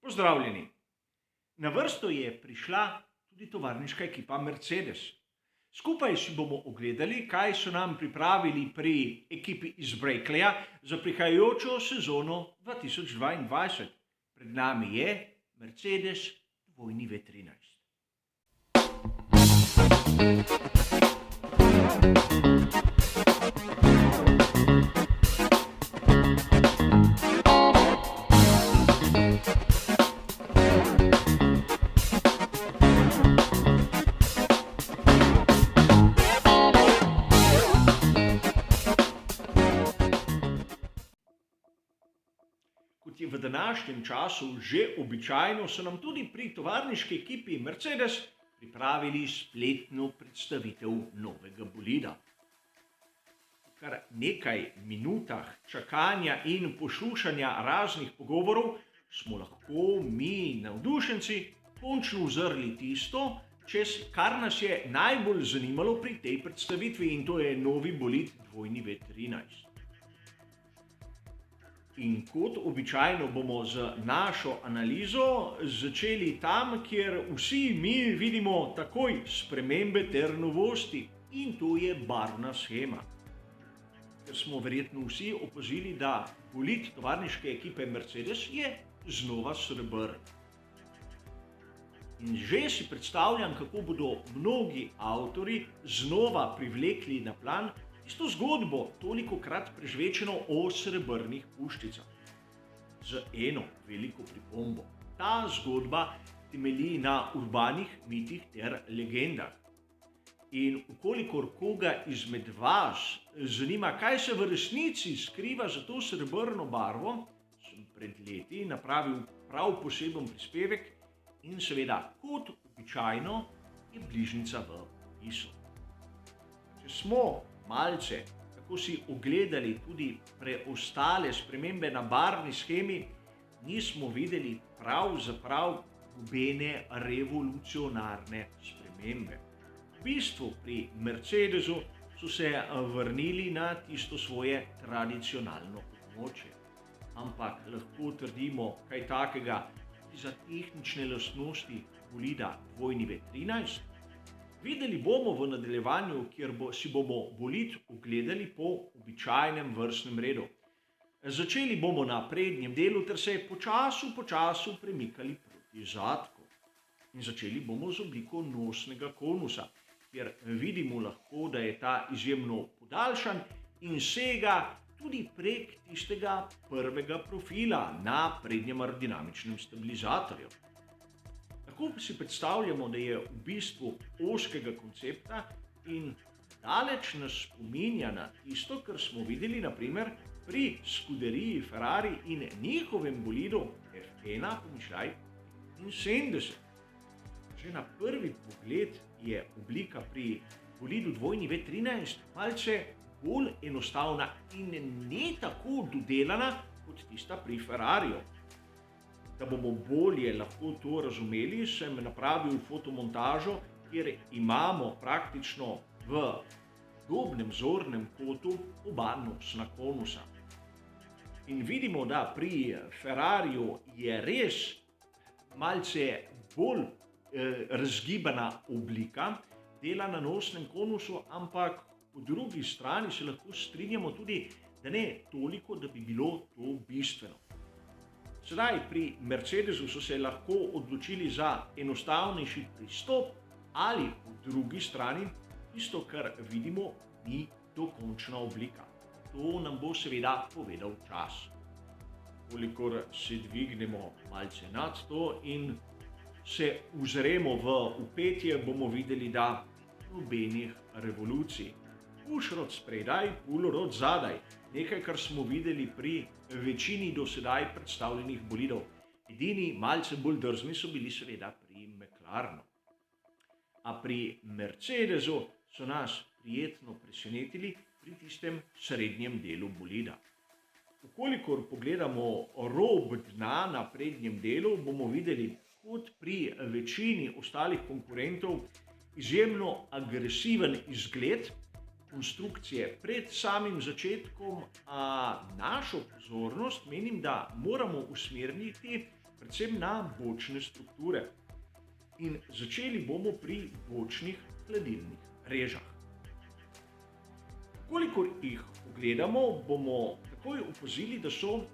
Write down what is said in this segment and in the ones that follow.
Pozdravljeni. Na vrsto je prišla tudi tovarniška ekipa Mercedes. Skupaj si bomo ogledali, kaj so nam pripravili pri ekipi iz Brakeleja za prihajajočo sezono 2022. Pred nami je Mercedes dvojni V13. Kot je v današnjem času že običajno, so nam tudi pri tovarniški ekipi Mercedes pripravili spletno predstavitev novega bolida. V kar nekaj minutah čakanja in poslušanja raznih pogovorov smo lahko mi, navdušenci, končno uzrli tisto, kar nas je najbolj zanimalo pri tej predstavitvi, in to je novi bolid dvojni V13. In kot običajno bomo z našo analizo začeli tam, kjer vsi mi vidimo takoj spremembe ter novosti, in to je barvna shema. Ker smo verjetno vsi opazili, da bolid tovarniške ekipe Mercedes je znova srebrn. In že si predstavljam, kako bodo mnogi avtorji znova privlekli na plan isto zgodbo, tolikokrat prežvečeno o srebrnih puščicah. Z eno veliko pripombo. Ta zgodba temelji na urbanih mitih ter legendah. In ukolikor koga izmed vas zanima, kaj se v resnici skriva za to srebrno barvo, sem pred leti napravil prav poseben prispevek in seveda, kot običajno, je bližnjica v opisu. Če smo malce tako si ogledali tudi preostale spremembe na barvni shemi, nismo videli pravzaprav nobene revolucionarne spremembe. V bistvu pri Mercedesu so se vrnili na tisto svoje tradicionalno območje. Ampak lahko trdimo kaj takega tudi za tehnične lastnosti bolida dvojni V13? Videli bomo v nadaljevanju, kjer si bomo bolid ogledali po običajnem vrstnem redu. Začeli bomo na prednjem delu ter se počasi premikali proti zadku. In začeli bomo z obliko nosnega konusa, kjer vidimo lahko, da je ta izjemno podaljšan in sega tudi prek tistega prvega profila na prednjem aerodinamičnem stabilizatorju. Tako si predstavljamo, da je v bistvu ozkega koncepta in daleč nas spominja na tisto, kar smo videli naprimer pri skuderiji Ferrari in njihovem bolidu F1 pomišljaj 75. Že na prvi pogled je oblika pri bolidu dvojni V13 malce bolj enostavna in ne tako dodelana kot tista pri Ferrariju. Da bomo bolje lahko to razumeli, sem napravil fotomontažo, kjer imamo praktično v dobnem zornem kotu oba nosna konusa. In vidimo, da pri Ferrariju je res malce bolj razgibana oblika dela na nosnem konusu, ampak po drugi strani se lahko strinjamo tudi, da ne toliko, da bi bilo to bistveno. Sedaj pri Mercedesu so se lahko odločili za enostavnejši pristop ali po drugi strani tisto, kar vidimo, ni dokončna oblika. To nam bo seveda povedal čas. Kolikor se dvignemo malce nad to in se uzremo v upetje, bomo videli, da nobenih revolucij. Push-rod spredaj, pull-rod zadaj. Nekaj, kar smo videli pri večini do sedaj predstavljenih bolidov. Edini malce bolj drzni so bili seveda pri McLarenu. A pri Mercedesu so nas prijetno presenetili pri tistem srednjem delu bolida. Ukolikor pogledamo rob dna na prednjem delu, bomo videli, kot pri večini ostalih konkurentov, izjemno agresiven izgled konstrukcije pred samim začetkom, a našo pozornost menim, da moramo usmeriti predvsem na bočne strukture. In začeli bomo pri bočnih hladilnih režah. Kolikor jih pogledamo, bomo takoj opazili, da so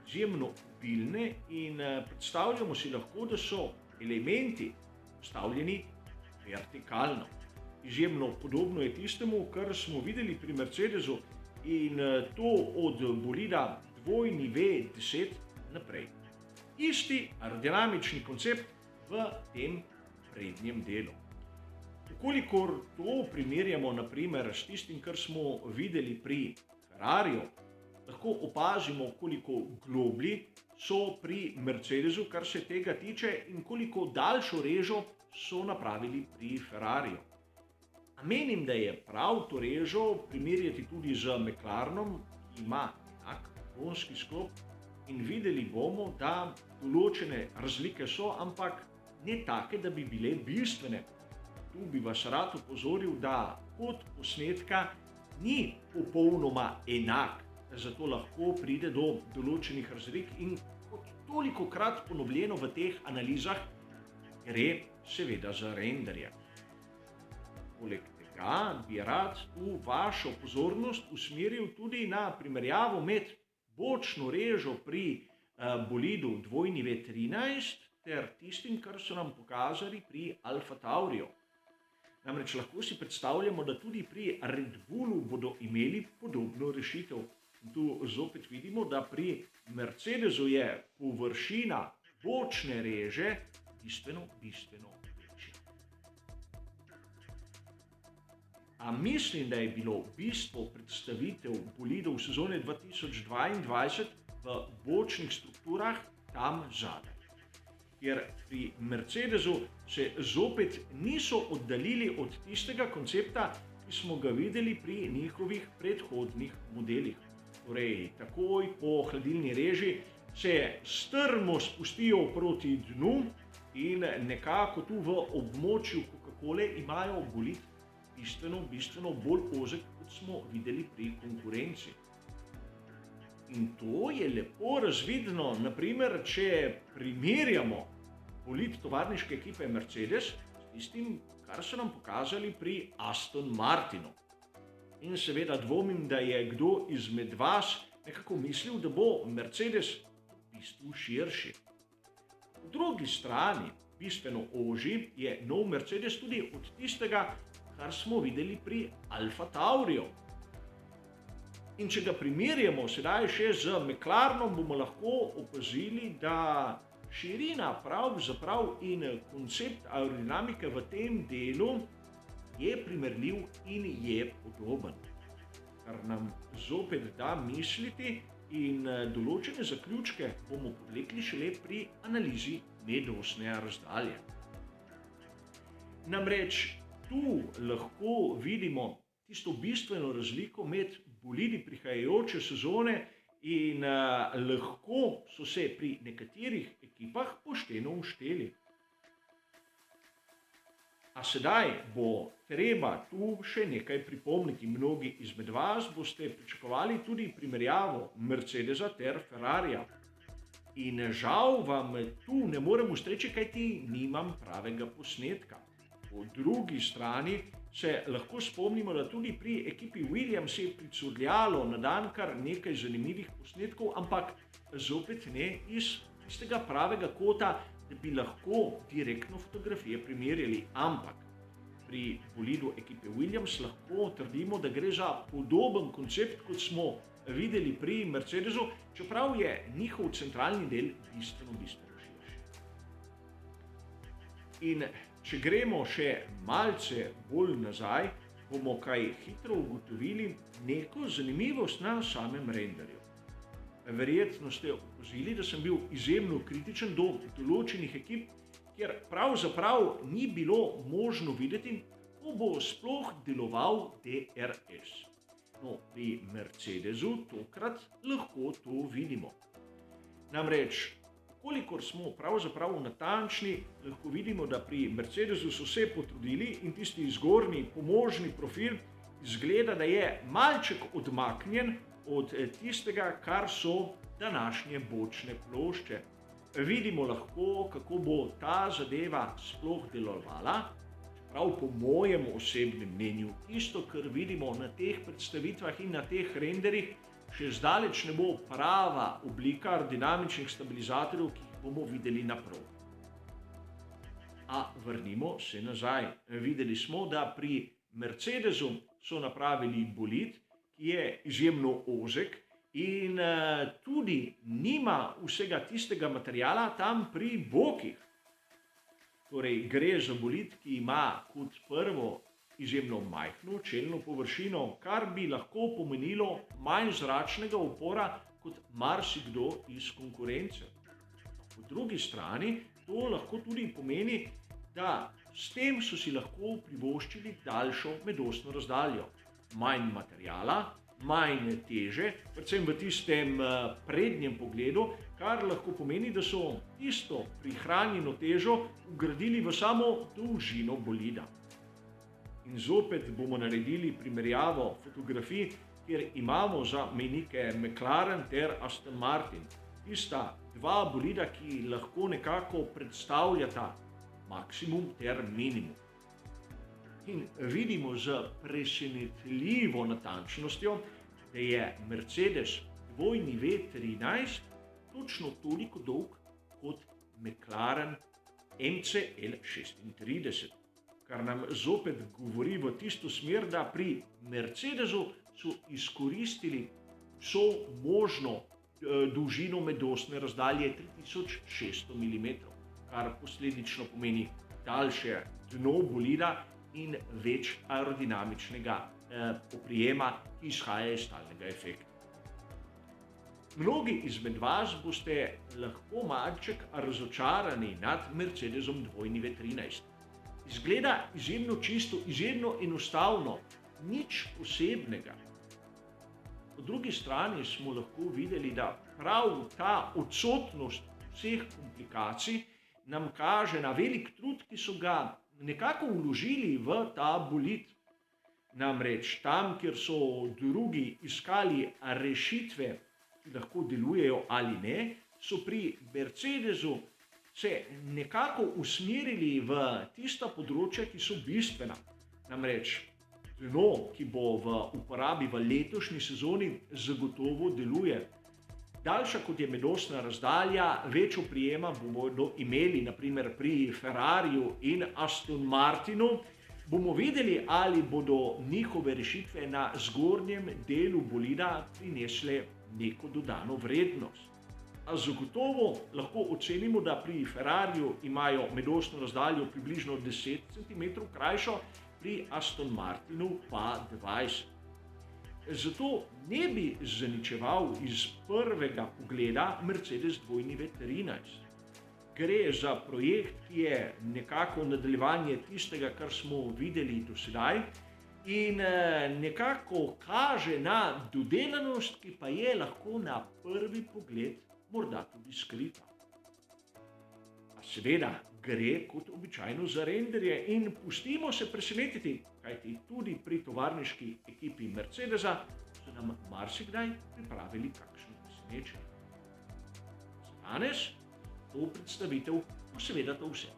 izjemno obilne in predstavljamo si lahko, da so elementi postavljeni vertikalno. Izjemno podobno je tistemu, kar smo videli pri Mercedesu in to od bolida dvojni V10 naprej. Isti aerodinamični koncept v tem prednjem delu. Ukolikor to primerjamo naprimer s tistim, kar smo videli pri Ferrariju, lahko opazimo, koliko globlji so pri Mercedesu, kar se tega tiče, in koliko daljšo režo so napravili pri Ferrariju. A menim, da je prav to režo primerjati tudi z McLarenom, ki ima enak karbonski sklop, in videli bomo, da določene razlike so, ampak ne take, da bi bile bistvene. Tu bi vas rad opozoril, da kot posnetka ni popolnoma enak, zato lahko pride do določenih razlik in kot tolikokrat ponovljeno v teh analizah gre seveda za renderje. Poleg tega bi rad tu vašo pozornost usmeril tudi na primerjavo med bočno režo pri bolidu dvojni V13 ter tistim, kar so nam pokazali pri Alfa Tauriju. Namreč lahko si predstavljamo, da tudi pri Red Bullu bodo imeli podobno rešitev. Tu zopet vidimo, da pri Mercedesu je površina bočne reže bistveno večja. A mislim, da je bilo bistvo predstavitev bolidov sezone 2022 v bočnih strukturah tam zadaj. Ker pri Mercedesu se zopet niso oddaljili od tistega koncepta, ki smo ga videli pri njihovih predhodnih modelih. Torej, takoj po hladilni reži se strmo spustijo proti dnu in nekako tu v območju Coca-Cole imajo bolid bistveno bolj ozek, kot smo videli pri konkurenci. In to je lepo razvidno, naprimer, če primerjamo bolid tovarniške ekipe Mercedes s tistim, kar so nam pokazali pri Aston Martinu. In seveda dvomim, da je kdo izmed vas nekako mislil, da bo Mercedes v bistvu širši. Po drugi strani, bistveno ožji, je nov Mercedes tudi od tistega, kar smo videli pri Alfa Tauriju. In če ga primerjamo sedaj še z McLarenom, bomo lahko opazili, da širina pravzaprav in koncept aerodinamike v tem delu je primerljiv in je podoben. Kar nam zopet da misliti in določene zaključke bomo povlekli šele pri analizi medosne razdalje. Namreč tu lahko vidimo tisto bistveno razliko med bolidi prihajajoče sezone in lahko so se pri nekaterih ekipah pošteno ušteli. A sedaj bo treba tu še nekaj pripomniti. Mnogi izmed vas boste pričakovali tudi primerjavo Mercedesa ter Ferrarija. In žal vam tu ne morem ustreči, kajti nimam pravega posnetka. Po drugi strani se lahko spomnimo, da tudi pri ekipi Williams je pricurljalo na dan kar nekaj zanimivih posnetkov, ampak zopet ne iz tistega pravega kota, da bi lahko direktno fotografije primerjali. Ampak pri bolidu ekipe Williams lahko trdimo, da gre za podoben koncept, kot smo videli pri Mercedesu, čeprav je njihov centralni del bistveno širši. In če gremo še malce bolj nazaj, bomo kaj hitro ugotovili neko zanimivost na samem renderju. Verjetno ste opazili, da sem bil izjemno kritičen do določenih ekip, kjer pravzaprav ni bilo možno videti, kako bo sploh deloval DRS. No, pri Mercedesu tokrat lahko to vidimo. Namreč, kolikor smo pravzaprav natančni, lahko vidimo, da pri Mercedesu so se potrudili in tisti zgornji pomožni profil izgleda, da je malček odmaknjen od tistega, kar so današnje bočne plošče. vidimo lahko, kako bo ta zadeva sploh delovala. Prav po mojem osebnem mnenju, tisto, kar vidimo na teh predstavitvah in na teh renderih, še zdaleč ne bo prava oblika aerodinamičnih stabilizatorjev, ki jih bomo videli naprav. A vrnimo se nazaj. Videli smo, da pri Mercedesu so napravili bolid, ki je izjemno ozek in tudi nima vsega tistega materiala tam pri bokih. Torej, gre za bolid, ki ima kot prvo izjemno majhno čelno površino, kar bi lahko pomenilo manj zračnega upora kot marsikdo iz konkurence. Po drugi strani to lahko tudi pomeni, da s tem so si lahko privoščili daljšo medosno razdaljo. Manj materijala, manj teže, predvsem v tistem prednjem pogledu, kar lahko pomeni, da so tisto prihranjeno težo vgradili v samo dolžino bolida. In zopet bomo naredili primerjavo fotografij, kjer imamo za mejnike McLaren ter Aston Martin. Tista dva bolida, ki lahko nekako predstavljata maksimum ter minimum. In vidimo z presenetljivo natančnostjo, da je Mercedes dvojni V13 točno toliko dolg kot McLaren MCL36, kar nam zopet govori v tisto smer, da pri Mercedesu so izkoristili vso možno dolžino medosne razdalje 3600 mm, kar posledično pomeni daljše dno bolida in več aerodinamičnega oprijema, ki izhaja iz stalnega efekta. Mnogi izmed vas boste lahko malček razočarani nad Mercedesom dvojni V13. Izgleda izjemno čisto, izjemno enostavno, nič posebnega. Po drugi strani smo lahko videli, da prav ta odsotnost vseh komplikacij nam kaže na velik trud, ki so ga nekako vložili v ta bolid. Namreč tam, kjer so drugi iskali rešitve, ki lahko delujejo ali ne, so pri Mercedesu se nekako usmerili v tista področja, ki so bistvena. Namreč dno, ki bo v uporabi v letošnji sezoni, zagotovo deluje. Daljša kot je medosna razdalja, več oprijema bomo imeli naprimer pri Ferrariju in Aston Martinu. Bomo videli, ali bodo njihove rešitve na zgornjem delu bolida prinesle neko dodano vrednost. A zagotovo lahko ocenimo, da pri Ferrariju imajo medosno razdaljo približno 10 cm krajšo, pri Aston Martinu pa 20. Zato ne bi zaničeval iz prvega pogleda Mercedes dvojni V13. Gre za projekt, ki je nekako nadaljevanje tistega, kar smo videli do sedaj in nekako kaže na dodelanost, ki pa je lahko na prvi pogled morda tudi skrita. A seveda gre kot običajno za renderje in pustimo se presenetiti, kajti tudi pri tovarniški ekipi Mercedesa so nam marsikdaj pripravili kakšno presenečenje. Za danes to predstavitev bo seveda to vse.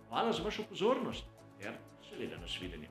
Hvala za vašo pozornost ter seveda nasvidenje.